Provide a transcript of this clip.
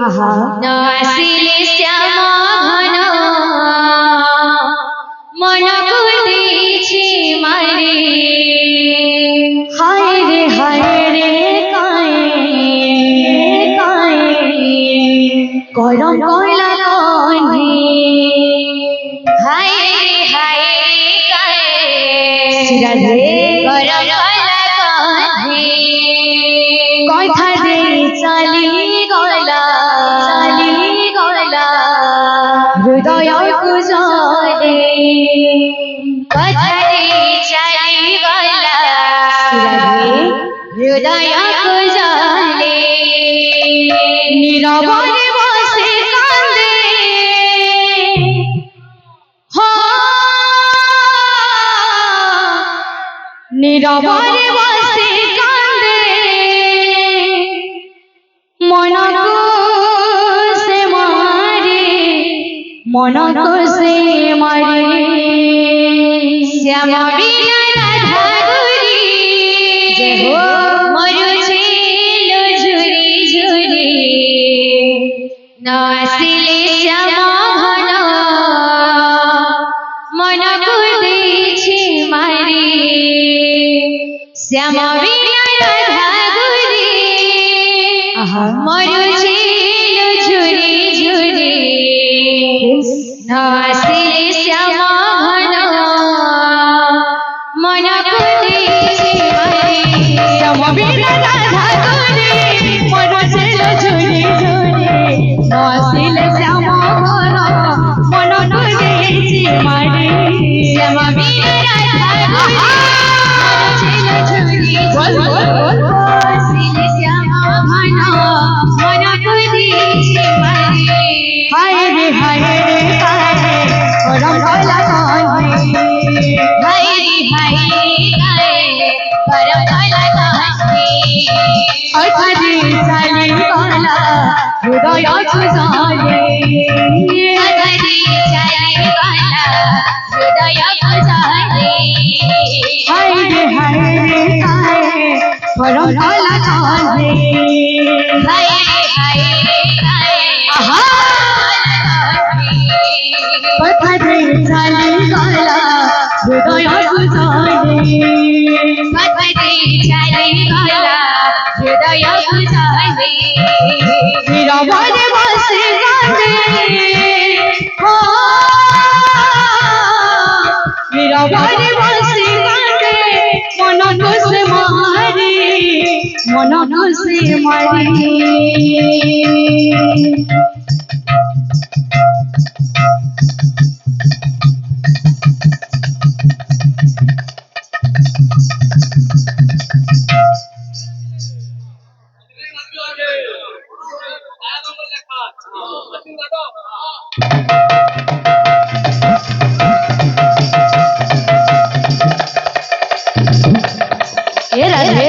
আহা নাসিলে শ্যামা ঘন মন কুদিছি মারে হায় রে কায়ে গরম কয়লা কনে হায় গায়ে সিরাজে গরম কলা কাঁধে কথা দে চালি গলা হৃদয় কুজলে কথা রে চালি গলা হৃদয় কুজলে নীরবরে বসে কান্দে নীরবরে বসে কান্দে মনকো সে মারে শ্যামা বিনা রাধা গুরি মরুছিল ঝুরি ঝুরি নাসিলে শ্যামা ঘন মন কুদিছি মারি শ্যামা বিনা রাধা গুরি মরুছিল ঝুরি ঝুরি নাসিলে শ্যামা ঘন মন কুদিছি মারি শ্যামা বিনা রাধা গুরি মরছিল ঝুরি ঝুরি নাসিলে শ্যামা ঘন মন কুদিছি মারি শ্যামা বিনা রাধা গুরি মরুছিল ঝুরি ঝুরি নাসিলে শ্যামা ঘন মন কুদিছি মারি হায় রে কায়ে গরম কয়লা কনে গায়ে গরম কলা কাঁধে কথা দে চালি গলা হৃদয় কুজলে কদরে চালি গলা হৃদয় কুজলে হায় রে কায়ে গরম কয়লা কনে গায়ে আহা কথা দে চালি গলা হৃদয় কুজলে কদরে চালি গলা হৃদয় কুজলে নীরবরে বসে কান্দে নীরবরে বসে কান্দে মন খুশি মারি এ রাধে